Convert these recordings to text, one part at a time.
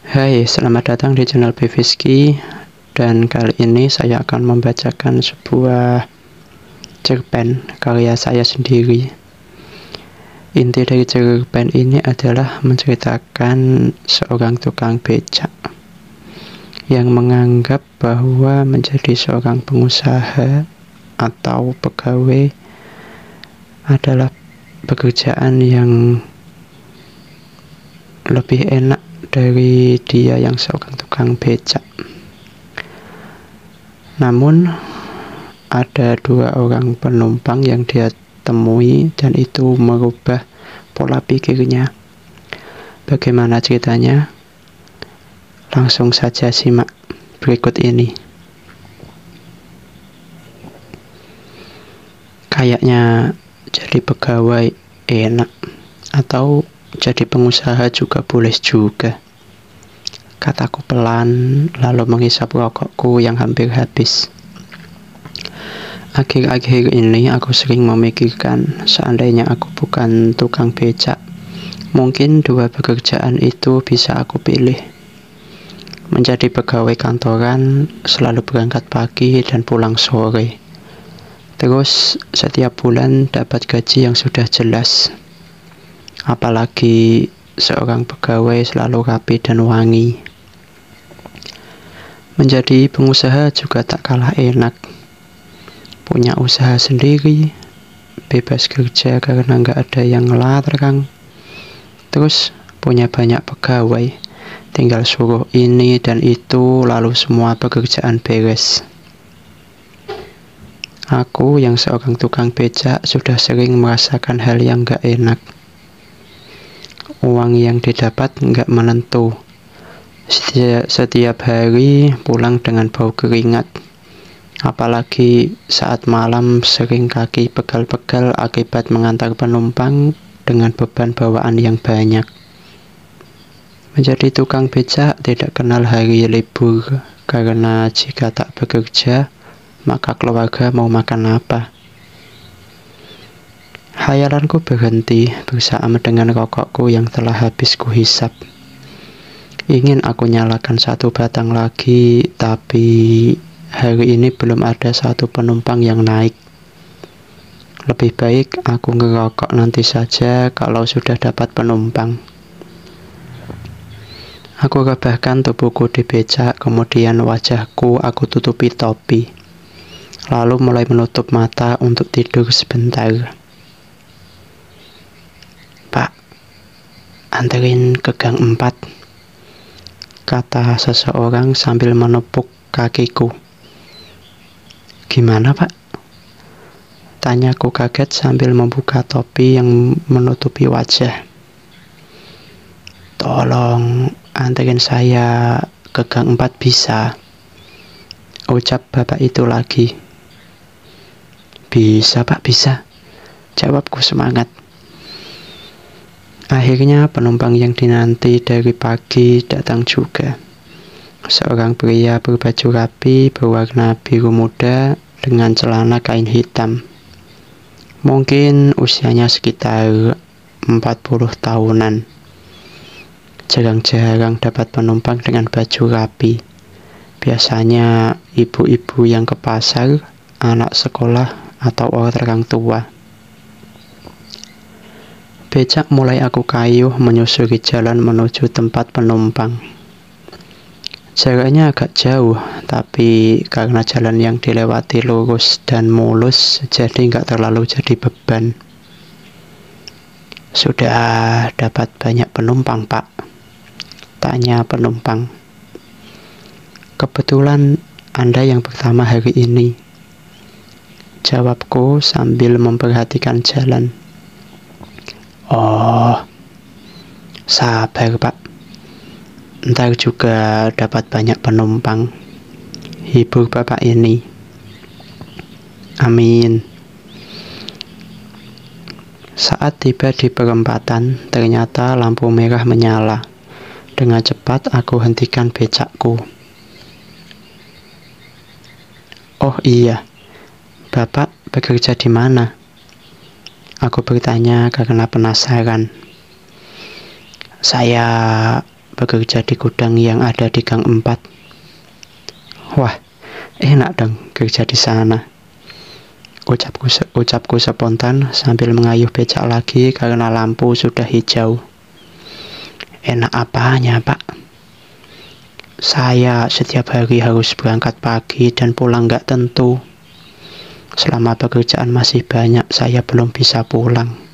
Hai, selamat datang di channel Beviski. Dan kali ini saya akan membacakan sebuah cerpen karya saya sendiri. Inti dari cerpen ini adalah menceritakan seorang tukang becak yang menganggap bahwa menjadi seorang pengusaha atau pegawai adalah pekerjaan yang lebih enak dari dia yang seorang tukang becak. Namun ada dua orang penumpang yang dia temui dan itu merubah pola pikirnya. Bagaimana ceritanya? Langsung saja simak berikut ini. Kayaknya jadi pegawai enak, atau jadi pengusaha juga boleh juga, kataku pelan lalu menghisap rokokku yang hampir habis. Akhir-akhir ini aku sering memikirkan, seandainya aku bukan tukang becak, mungkin dua pekerjaan itu bisa aku pilih. Menjadi pegawai kantoran, selalu berangkat pagi dan pulang sore. Terus setiap bulan dapat gaji yang sudah jelas. Apalagi seorang pegawai selalu rapi dan wangi. Menjadi pengusaha juga tak kalah enak. Punya usaha sendiri, bebas kerja karena nggak ada yang ngelarang. Terus punya banyak pegawai, tinggal suruh ini dan itu, lalu semua pekerjaan beres. Aku yang seorang tukang becak sudah sering merasakan hal yang nggak enak. Uang yang didapat nggak menentu. Setiap hari pulang dengan bau keringat. Apalagi saat malam sering kaki pegal-pegal akibat mengantar penumpang dengan beban bawaan yang banyak. Menjadi tukang becak tidak kenal hari libur, karena jika tak bekerja, maka keluarga mau makan apa? Hayalanku berhenti bersama dengan rokokku yang telah habis kuhisap. Ingin aku nyalakan satu batang lagi, tapi hari ini belum ada satu penumpang yang naik. Lebih baik aku ngerokok nanti saja kalau sudah dapat penumpang. Aku rebahkan tubuhku di becak, kemudian wajahku aku tutupi topi. Lalu mulai menutup mata untuk tidur sebentar. Pak, anterin ke gang 4, kata seseorang sambil menepuk kakiku. Gimana, Pak? Tanyaku kaget sambil membuka topi yang menutupi wajah. Tolong anterin saya ke gang 4 bisa? Ucap bapak itu lagi. Bisa, Pak, bisa, jawabku semangat. Akhirnya penumpang yang dinanti dari pagi datang juga. Seorang pria berbaju rapi berwarna biru muda dengan celana kain hitam. Mungkin usianya sekitar 40 tahunan. Jarang-jarang dapat penumpang dengan baju rapi. Biasanya ibu-ibu yang ke pasar, anak sekolah, atau orang tua. Becak mulai aku kayuh menyusuri jalan menuju tempat penumpang. Jaraknya agak jauh, tapi karena jalan yang dilewati lurus dan mulus, jadi nggak terlalu jadi beban. Sudah dapat banyak penumpang, Pak? Tanya penumpang. Kebetulan Anda yang pertama hari ini, jawabku sambil memperhatikan jalan. Oh, sabar, Pak. Ntar juga dapat banyak penumpang. Hibur bapak ini. Amin. Saat tiba di perempatan, ternyata lampu merah menyala. Dengan cepat aku hentikan becakku. Oh iya, Bapak bekerja di mana? Aku bertanya karena penasaran. Saya bekerja di gudang yang ada di Gang 4. Wah, enak dong kerja di sana. Ucapku spontan sambil mengayuh becak lagi karena lampu sudah hijau. Enak apanya, Pak? Saya setiap hari harus berangkat pagi dan pulang nggak tentu. Selama pekerjaan masih banyak, saya belum bisa pulang.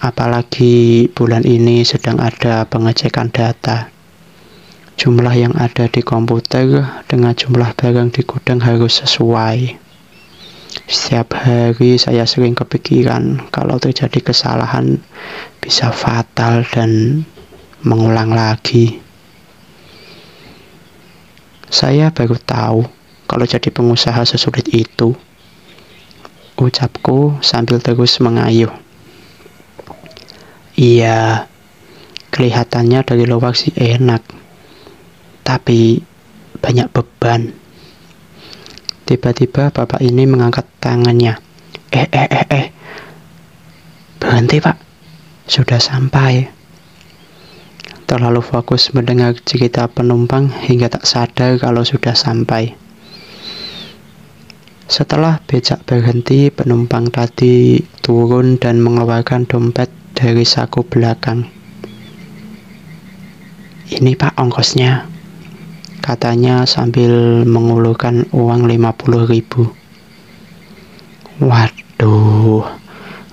Apalagi bulan ini sedang ada pengecekan data. Jumlah yang ada di komputer dengan jumlah barang di gudang harus sesuai. Setiap hari saya sering kepikiran kalau terjadi kesalahan bisa fatal dan mengulang lagi. Saya baru tahu kalau jadi pengusaha sesulit itu, ucapku sambil terus mengayuh. Iya, kelihatannya dari luar sih enak, tapi banyak beban. Tiba-tiba bapak ini mengangkat tangannya. Berhenti, Pak. Sudah sampai. Terlalu fokus mendengar cerita penumpang hingga tak sadar kalau sudah sampai. Setelah becak berhenti, penumpang tadi turun dan mengeluarkan dompet dari saku belakang. Ini, Pak, ongkosnya, katanya sambil mengulurkan uang 50.000. Waduh,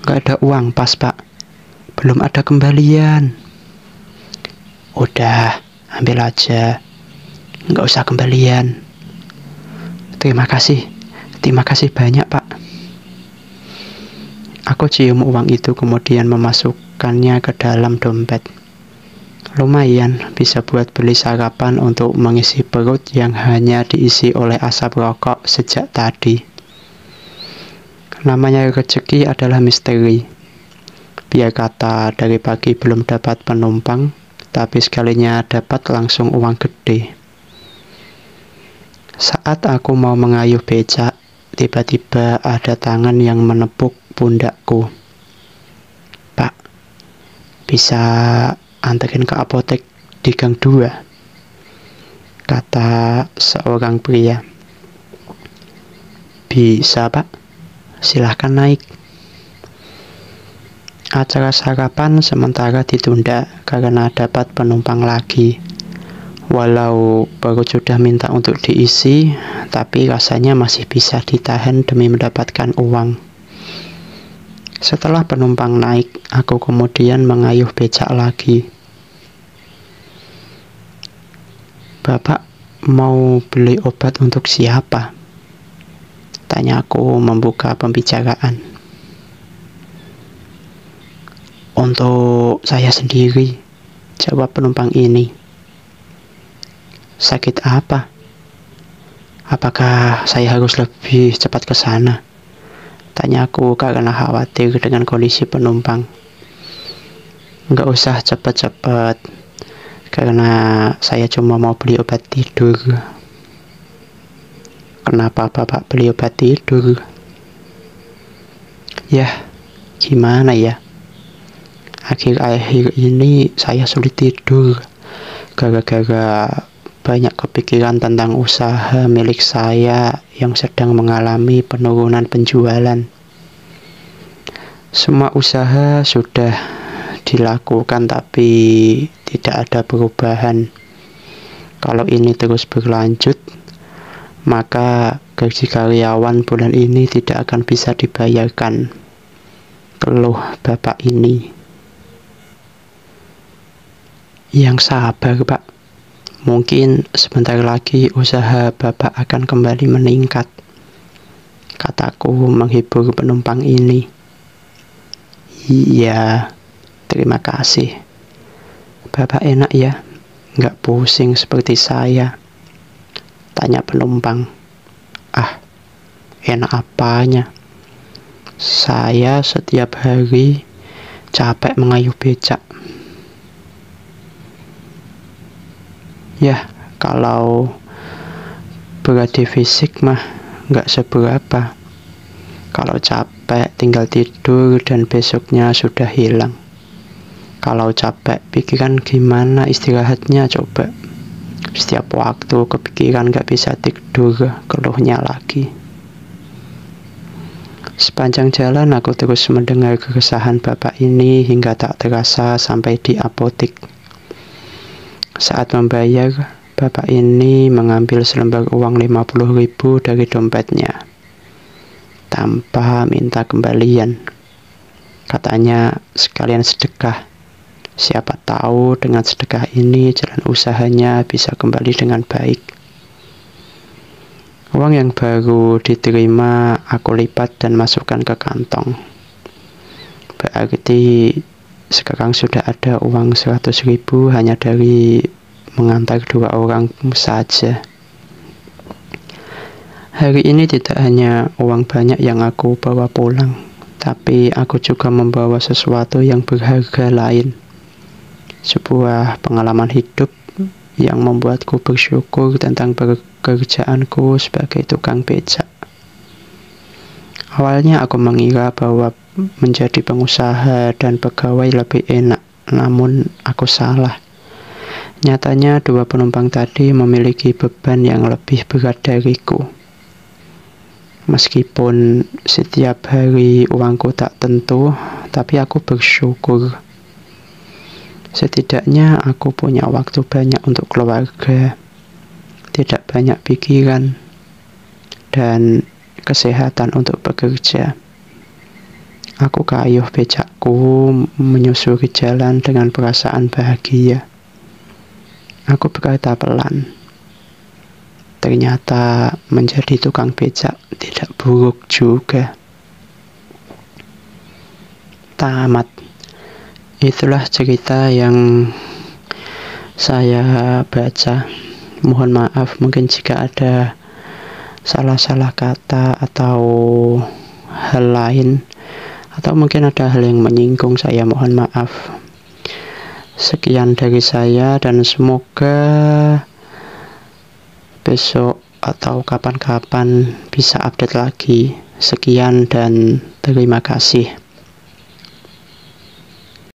gak ada uang pas, Pak. Belum ada kembalian. Udah, ambil aja. Gak usah kembalian. Terima kasih banyak, Pak. Aku cium uang itu kemudian memasukkannya ke dalam dompet. Lumayan bisa buat beli sarapan untuk mengisi perut yang hanya diisi oleh asap rokok sejak tadi. Namanya rezeki adalah misteri. Biar kata dari pagi belum dapat penumpang, tapi sekalinya dapat langsung uang gede. Saat aku mau mengayuh becak, tiba-tiba ada tangan yang menepuk pundakku. Pak, bisa anterin ke apotek di Gang 2, kata seorang pria. Bisa, Pak, silahkan naik. Acara sarapan sementara ditunda karena dapat penumpang lagi. Walau perut sudah minta untuk diisi, tapi rasanya masih bisa ditahan demi mendapatkan uang. Setelah penumpang naik, aku kemudian mengayuh becak lagi. Bapak mau beli obat untuk siapa? Tanyaku membuka pembicaraan. Untuk saya sendiri, jawab penumpang ini. Sakit apa? Apakah saya harus lebih cepat ke sana? Tanyaku karena khawatir dengan kondisi penumpang. Nggak usah cepat-cepat, karena saya cuma mau beli obat tidur. Kenapa Bapak beli obat tidur? Yah, gimana ya? Akhir-akhir ini saya sulit tidur gara-gara banyak kepikiran tentang usaha milik saya yang sedang mengalami penurunan penjualan. Semua usaha sudah dilakukan tapi tidak ada perubahan. Kalau ini terus berlanjut, maka gaji karyawan bulan ini tidak akan bisa dibayarkan, keluh bapak ini. Yang sabar, Pak. Mungkin sebentar lagi usaha Bapak akan kembali meningkat, kataku menghibur penumpang ini. Iya, terima kasih. Bapak enak ya, nggak pusing seperti saya, tanya penumpang. Ah, enak apanya? Saya setiap hari capek mengayuh becak. Ya, kalau berarti fisik mah nggak seberapa. Kalau capek tinggal tidur dan besoknya sudah hilang. Kalau capek pikiran gimana istirahatnya coba. Setiap waktu kepikiran gak bisa tidur, keluhnya lagi. Sepanjang jalan aku terus mendengar keresahan bapak ini hingga tak terasa sampai di apotik. Saat membayar, bapak ini mengambil selembar uang 50.000 dari dompetnya tanpa minta kembalian. Katanya sekalian sedekah. Siapa tahu dengan sedekah ini jalan usahanya bisa kembali dengan baik. Uang yang baru diterima aku lipat dan masukkan ke kantong. Berarti sekarang sudah ada uang 100.000 hanya dari mengantar 2 orang saja. Hari ini tidak hanya uang banyak yang aku bawa pulang, tapi aku juga membawa sesuatu yang berharga lain. Sebuah pengalaman hidup yang membuatku bersyukur tentang pekerjaanku sebagai tukang becak. Awalnya aku mengira bahwa menjadi pengusaha dan pegawai lebih enak, namun aku salah. Nyatanya 2 penumpang tadi memiliki beban yang lebih berat dariku. Meskipun setiap hari uangku tak tentu, tapi aku bersyukur. Setidaknya aku punya waktu banyak untuk keluarga, tidak banyak pikiran, dan kesehatan untuk bekerja. Aku kayuh becakku menyusuri jalan dengan perasaan bahagia. Aku berkata pelan. Ternyata menjadi tukang becak tidak buruk juga. Tamat. Itulah cerita yang saya baca. Mohon maaf mungkin jika ada salah-salah kata atau hal lain, atau mungkin ada hal yang menyinggung saya, mohon maaf. Sekian dari saya dan semoga besok atau kapan-kapan bisa update lagi. Sekian dan terima kasih.